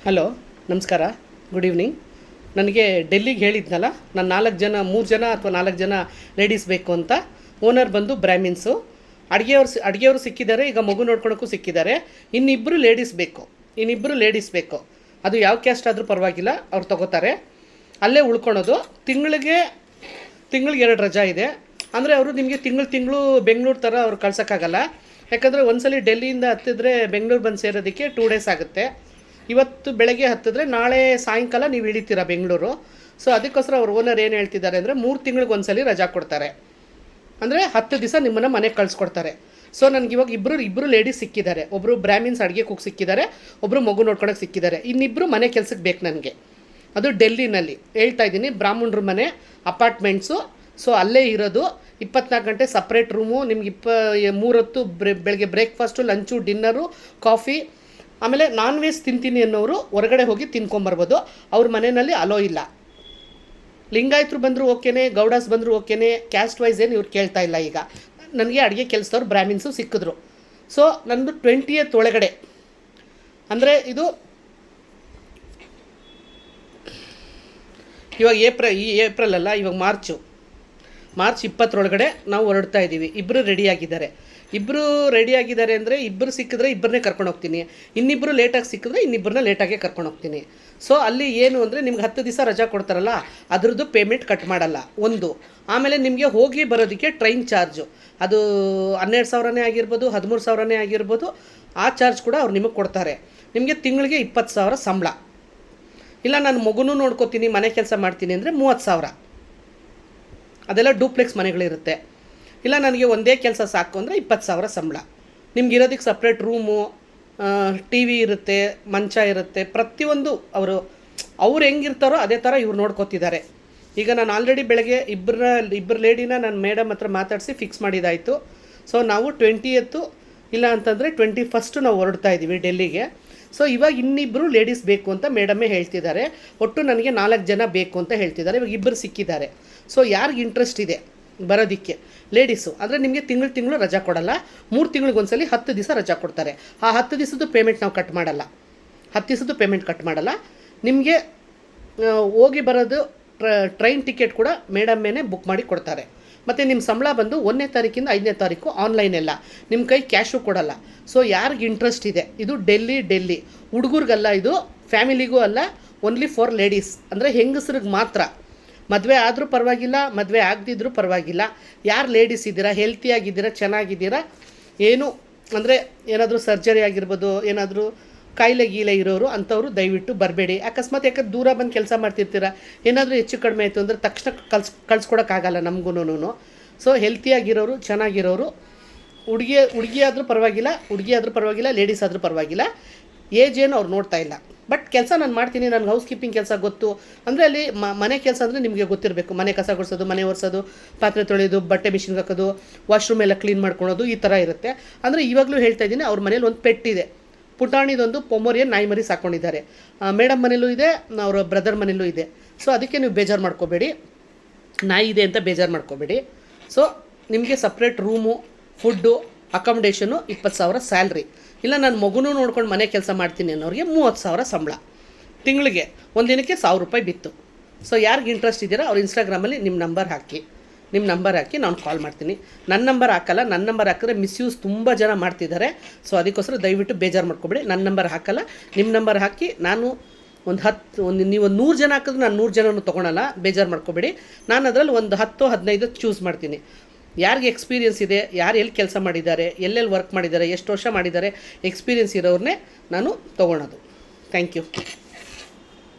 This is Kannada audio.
ಹಲೋ, ನಮಸ್ಕಾರ, ಗುಡ್ ಈವ್ನಿಂಗ್. ನನಗೆ ಡೆಲ್ಲಿಗೆ ಹೇಳಿದ್ನಲ್ಲ, ನಾನು 3 ಜನ ಅಥವಾ 4 ಜನ ಲೇಡೀಸ್ ಬೇಕು ಅಂತ. ಓನರ್ ಬಂದು ಬ್ರಾಹ್ಮಿನ್ಸು. ಅಡುಗೆಯವರು ಸಿಕ್ಕಿದ್ದಾರೆ, ಈಗ ಮಗು ನೋಡ್ಕೊಳಕ್ಕೂ ಸಿಕ್ಕಿದ್ದಾರೆ. ಇನ್ನಿಬ್ಬರು ಲೇಡೀಸ್ ಬೇಕು. ಅದು ಯಾವ ಕ್ಯಾಸ್ಟ್ ಆದರೂ ಪರವಾಗಿಲ್ಲ, ಅವ್ರು ತೊಗೋತಾರೆ. ಅಲ್ಲೇ ಉಳ್ಕೊಳೋದು. ತಿಂಗಳಿಗೆ 2 ರಜಾ ಇದೆ. ಅಂದರೆ ಅವರು ನಿಮಗೆ ತಿಂಗಳು ಬೆಂಗಳೂರು ಥರ ಅವ್ರು ಕಳ್ಸೋಕ್ಕಾಗಲ್ಲ. ಯಾಕಂದರೆ ಒಂದ್ಸಲಿ ಡೆಲ್ಲಿಯಿಂದ ಹತ್ತಿದ್ರೆ ಬೆಂಗಳೂರು ಬಂದು ಸೇರೋದಕ್ಕೆ 2 ಡೇಸ್ ಆಗುತ್ತೆ. ಇವತ್ತು ಬೆಳಗ್ಗೆ ಹತ್ತಿದ್ರೆ ನಾಳೆ ಸಾಯಂಕಾಲ ನೀವು ಇಳಿತೀರ ಬೆಂಗಳೂರು. ಸೊ ಅದಕ್ಕೋಸ್ಕರ ಅವ್ರ ಓನರ್ ಏನು ಹೇಳ್ತಿದ್ದಾರೆ ಅಂದರೆ 3 ತಿಂಗಳಿಗೆ ಒಂದ್ಸಲಿ ರಜಾ ಕೊಡ್ತಾರೆ. ಅಂದರೆ 10 ದಿವಸ ನಿಮ್ಮನ್ನು ಮನೆಗೆ ಕಳಿಸ್ಕೊಡ್ತಾರೆ. ಸೊ ನನಗಿವಾಗ ಇಬ್ಬರು ಲೇಡೀಸ್ ಸಿಕ್ಕಿದ್ದಾರೆ. ಒಬ್ಬರು ಬ್ರಾಹ್ಮಿನ್ಸ್ ಅಡುಗೆ ಕುಕ್ ಸಿಕ್ಕಿದ್ದಾರೆ, ಒಬ್ಬರು ಮಗು ನೋಡ್ಕೊಳಕ್ಕೆ ಸಿಕ್ಕಿದ್ದಾರೆ. ಇನ್ನಿಬ್ಬರು ಮನೆ ಕೆಲಸಕ್ಕೆ ಬೇಕು ನನಗೆ. ಅದು ಡೆಲ್ಲಿನಲ್ಲಿ ಹೇಳ್ತಾ ಇದ್ದೀನಿ, ಬ್ರಾಹ್ಮಣರ ಮನೆ, ಅಪಾರ್ಟ್ಮೆಂಟ್ಸು. ಸೊ ಅಲ್ಲೇ ಇರೋದು. 24 ಗಂಟೆ ಸಪ್ರೇಟ್ ರೂಮು. ನಿಮ್ಗೆ 3 ಹೊತ್ತು ಬೆಳಗ್ಗೆ ಬ್ರೇಕ್ಫಾಸ್ಟು, ಲಂಚು, ಡಿನ್ನರು, ಕಾಫಿ. ಆಮೇಲೆ ನಾನ್ ವೆಜ್ ತಿಂತೀನಿ ಅನ್ನೋರು ಹೊರಗಡೆ ಹೋಗಿ ತಿನ್ಕೊಂಬರ್ಬೋದು. ಅವ್ರ ಮನೆಯಲ್ಲಿ ಅಲೋ ಇಲ್ಲ. ಲಿಂಗಾಯತರು ಬಂದರೂ ಓಕೆನೇ, ಗೌಡಾಸ್ ಬಂದರೂ ಓಕೆನೇ, ಕ್ಯಾಸ್ಟ್ ವೈಸ್ ಏನು ಇವ್ರು ಕೇಳ್ತಾ ಇಲ್ಲ. ಈಗ ನನಗೆ ಅಡುಗೆ ಕೆಲಸದವ್ರು ಬ್ರಾಹ್ಮಿನ್ಸು ಸಿಕ್ಕಿದ್ರು. ಸೊ ನಂದು 20th ಒಳಗಡೆ, ಅಂದರೆ ಇದು ಇವಾಗ ಏಪ್ರಿಲ್ ಅಲ್ಲ, ಇವಾಗ ಮಾರ್ಚ್ 20 ನಾವು ಹೊರಡ್ತಾ ಇದ್ದೀವಿ. ಇಬ್ಬರು ರೆಡಿಯಾಗಿದ್ದಾರೆ ಅಂದರೆ ಇಬ್ಬರು ಸಿಕ್ಕಿದ್ರೆ ಇಬ್ಬರನ್ನೇ ಕರ್ಕೊಂಡು ಹೋಗ್ತೀನಿ. ಇನ್ನಿಬ್ಬರು ಲೇಟಾಗಿ ಸಿಕ್ಕಿದ್ರೆ ಇನ್ನಿಬ್ಬರನ್ನ ಲೇಟಾಗೆ ಕರ್ಕೊಂಡು ಹೋಗ್ತೀನಿ. ಸೊ ಅಲ್ಲಿ ಏನು ಅಂದರೆ ನಿಮ್ಗೆ 10 ದಿವಸ ರಜಾ ಕೊಡ್ತಾರಲ್ಲ, ಅದ್ರದ್ದು ಪೇಮೆಂಟ್ ಕಟ್ ಮಾಡಲ್ಲ ಒಂದು. ಆಮೇಲೆ ನಿಮಗೆ ಹೋಗಿ ಬರೋದಕ್ಕೆ ಟ್ರೈನ್ ಚಾರ್ಜು, ಅದು 12,000ನೇ ಆಗಿರ್ಬೋದು, 13,000ನೇ ಆಗಿರ್ಬೋದು. ಆ ಚಾರ್ಜ್ ಕೂಡ ಅವ್ರು ನಿಮಗೆ ಕೊಡ್ತಾರೆ. ನಿಮಗೆ ತಿಂಗಳಿಗೆ 20,000 ಸಂಬಳ. ಇಲ್ಲ ನಾನು ಮಗುನೂ ನೋಡ್ಕೋತೀನಿ, ಮನೆ ಕೆಲಸ ಮಾಡ್ತೀನಿ ಅಂದರೆ 30,000. ಅದೆಲ್ಲ ಡೂಪ್ಲೆಕ್ಸ್ ಮನೆಗಳಿರುತ್ತೆ. ಇಲ್ಲ ನನಗೆ ಒಂದೇ ಕೆಲಸ ಸಾಕು ಅಂದರೆ 20,000 ಸಂಬಳ. ನಿಮ್ಗೆ ಇರೋದಕ್ಕೆ ಸಪ್ರೇಟ್ ರೂಮು, ಟಿ ವಿ ಇರುತ್ತೆ, ಮಂಚ ಇರುತ್ತೆ, ಪ್ರತಿಯೊಂದು ಅವ್ರು ಹೆಂಗಿರ್ತಾರೋ ಅದೇ ಥರ ಇವ್ರು ನೋಡ್ಕೋತಿದ್ದಾರೆ. ಈಗ ನಾನು ಆಲ್ರೆಡಿ ಬೆಳಗ್ಗೆ ಇಬ್ಬರು ಲೇಡಿನ ನಾನು ಮೇಡಮ್ ಹತ್ರ ಮಾತಾಡಿಸಿ ಫಿಕ್ಸ್ ಮಾಡಿದ್ದಾಯಿತು. ಸೊ ನಾವು 20th ಇಲ್ಲ ಅಂತಂದರೆ 21st ನಾವು ಹೊರಡ್ತಾ ಇದ್ದೀವಿ ಡೆಲ್ಲಿಗೆ. ಸೊ ಇವಾಗ ಇನ್ನಿಬ್ಬರು ಲೇಡೀಸ್ ಬೇಕು ಅಂತ ಮೇಡಮೇ ಹೇಳ್ತಿದ್ದಾರೆ. ಒಟ್ಟು ನನಗೆ 4 ಜನ ಬೇಕು ಅಂತ ಹೇಳ್ತಿದ್ದಾರೆ. ಇವಾಗ ಇಬ್ಬರು ಸಿಕ್ಕಿದ್ದಾರೆ. ಸೊ ಯಾರಿಗೆ ಇಂಟ್ರೆಸ್ಟ್ ಇದೆ ಬರೋದಕ್ಕೆ ಲೇಡೀಸು ಅಂದರೆ ನಿಮಗೆ ತಿಂಗಳು ರಜಾ ಕೊಡಲ್ಲ. 3 ತಿಂಗಳಿಗೆ ಒಂದ್ಸಲಿ 10 ದಿವಸ ರಜಾ ಕೊಡ್ತಾರೆ. ಆ 10 ದಿವಸದ್ದು ಪೇಮೆಂಟ್ ನಾವು ಕಟ್ ಮಾಡಲ್ಲ. ನಿಮಗೆ ಹೋಗಿ ಬರೋದು ಟ್ರೈನ್ ಟಿಕೆಟ್ ಕೂಡ ಮೇಡಮ್ಮೇನೆ ಬುಕ್ ಮಾಡಿ ಕೊಡ್ತಾರೆ. ಮತ್ತು ನಿಮ್ಮ ಸಂಬಳ ಬಂದು 1ನೇ ತಾರೀಕಿಂದ 5ನೇ ತಾರೀಕು ಆನ್ಲೈನ್ ಎಲ್ಲ, ನಿಮ್ಮ ಕೈ ಕ್ಯಾಶು ಕೊಡಲ್ಲ. ಸೊ ಯಾರಿಗೆ ಇಂಟ್ರೆಸ್ಟ್ ಇದೆ, ಇದು ಡೆಲ್ಲಿ ಹುಡುಗರಿಗಲ್ಲ, ಇದು ಫ್ಯಾಮಿಲಿಗೂ ಅಲ್ಲ, ಓನ್ಲಿ ಫಾರ್ ಲೇಡೀಸ್. ಅಂದರೆ ಹೆಂಗಸ್ರಿಗೆ ಮಾತ್ರ. ಮದುವೆ ಆದರೂ ಪರವಾಗಿಲ್ಲ, ಮದುವೆ ಆಗದಿದ್ರೂ ಪರವಾಗಿಲ್ಲ. ಯಾರು ಲೇಡೀಸ್ ಇದ್ದೀರಾ, ಹೆಲ್ತಿಯಾಗಿದ್ದೀರಾ, ಚೆನ್ನಾಗಿದ್ದೀರಾ, ಏನು ಅಂದರೆ ಏನಾದರೂ ಸರ್ಜರಿ ಆಗಿರ್ಬೋದು, ಏನಾದರೂ ಕಾಯಿಲೆ ಇರೋರು ಅಂಥವ್ರು ದಯವಿಟ್ಟು ಬರಬೇಡಿ. ಯಾಕಂದ್ರೆ ದೂರ ಬಂದು ಕೆಲಸ ಮಾಡ್ತಿರ್ತೀರ, ಏನಾದರೂ ಹೆಚ್ಚು ಕಡಿಮೆ ಆಯಿತು ಅಂದರೆ ತಕ್ಷಣ ಕಳ್ಸ್ಕೊಡೋಕ್ಕಾಗಲ್ಲ ನಮಗೂ. ಸೊ ಹೆಲ್ತಿಯಾಗಿರೋರು, ಚೆನ್ನಾಗಿರೋರು, ಹುಡುಗಿ ಆದರೂ ಪರವಾಗಿಲ್ಲ, ಲೇಡೀಸ್ ಆದರೂ ಪರವಾಗಿಲ್ಲ. ಏಜ್ ಏನು ಅವ್ರು ನೋಡ್ತಾ ಇಲ್ಲ. ಬಟ್ ಕೆಲಸ ನಾನು ಮಾಡ್ತೀನಿ, ನನಗೆ ಹೌಸ್ ಕೀಪಿಂಗ್ ಕೆಲಸ ಗೊತ್ತು ಅಂದರೆ ಅಲ್ಲಿ ಮನೆ ಕೆಲಸ ಅಂದರೆ ನಿಮಗೆ ಗೊತ್ತಿರಬೇಕು. ಮನೆ ಕಸ ಗುಡಿಸೋದು, ಮನೆ ಒರೆಸೋದು, ಪಾತ್ರೆ ತೊಳೆಯೋದು, ಬಟ್ಟೆ ಮಿಷಿನ್ಗೆ ಹಾಕೋದು, ವಾಶ್ರೂಮ್ ಎಲ್ಲ ಕ್ಲೀನ್ ಮಾಡ್ಕೊಳೋದು, ಈ ಥರ ಇರುತ್ತೆ. ಅಂದರೆ ಇವಾಗಲೂ ಹೇಳ್ತಾ ಇದ್ದೀನಿ, ಅವ್ರ ಮನೇಲಿ ಒಂದು ಪೆಟ್ ಇದೆ, ಪುಟಾಣಿದೊಂದು ಪೊಮೋರಿಯನ್ ನಾಯಿ ಮರಿ ಸಾಕೊಂಡಿದ್ದಾರೆ. ಮೇಡಮ್ ಮನೇಲೂ ಇದೆ, ಅವರ ಬ್ರದರ್ ಮನೇಲೂ ಇದೆ. ಸೊ ಅದಕ್ಕೆ ನೀವು ಬೇಜಾರು ಮಾಡ್ಕೋಬೇಡಿ, ನಾಯಿ ಇದೆ ಅಂತ ಬೇಜಾರು ಮಾಡ್ಕೋಬೇಡಿ. ಸೊ ನಿಮಗೆ separate room, food, accommodation, 20,000 salary. ಇಲ್ಲ ನಾನು ಮಗುನೂ ನೋಡ್ಕೊಂಡು ಮನೆ ಕೆಲಸ ಮಾಡ್ತೀನಿ ಅನ್ನೋರಿಗೆ 30,000 ಸಂಬಳ. ತಿಂಗಳಿಗೆ ಒಂದಿನಕ್ಕೆ 1,000 ರೂಪಾಯಿ ಬಿತ್ತು. ಸೊ ಯಾರಿಗೆ ಇಂಟ್ರೆಸ್ಟ್ ಇದ್ದೀರಾ ಅವ್ರು ಇನ್ಸ್ಟಾಗ್ರಾಮಲ್ಲಿ ನಿಮ್ಮ ನಂಬರ್ ಹಾಕಿ ನಾನು ಕಾಲ್ ಮಾಡ್ತೀನಿ. ನನ್ನ ನಂಬರ್ ಹಾಕಿದ್ರೆ ಮಿಸ್ಯೂಸ್ ತುಂಬ ಜನ ಮಾಡ್ತಿದ್ದಾರೆ. ಸೊ ಅದಕ್ಕೋಸ್ಕರ ದಯವಿಟ್ಟು ಬೇಜಾರು ಮಾಡ್ಕೊಬೇಡಿ. ನನ್ನ ನಂಬರ್ ಹಾಕಲ್ಲ, ನಿಮ್ಮ ನಂಬರ್ ಹಾಕಿ. ನಾನು ನೀವು 100 ಜನ ಹಾಕಿದ್ರೆ ನಾನು 100 ಜನನೂ ತೊಗೊಳಲ್ಲ, ಬೇಜಾರು ಮಾಡ್ಕೊಬೇಡಿ. ನಾನು ಅದರಲ್ಲಿ ಒಂದು 10-15 ಚೂಸ್ ಮಾಡ್ತೀನಿ. ಯಾರಿಗೆ ಎಕ್ಸ್ಪೀರಿಯೆನ್ಸ್ ಇದೆ, ಯಾರು ಎಲ್ಲಿ ಕೆಲಸ ಮಾಡಿದ್ದಾರೆ, ಎಲ್ಲೆಲ್ಲಿ ವರ್ಕ್ ಮಾಡಿದ್ದಾರೆ, ಎಷ್ಟು ವರ್ಷ ಮಾಡಿದ್ದಾರೆ, ಎಕ್ಸ್ಪೀರಿಯೆನ್ಸ್ ಇರೋರನ್ನೇ ನಾನು ತೊಗೊಳೋದು. Thank you.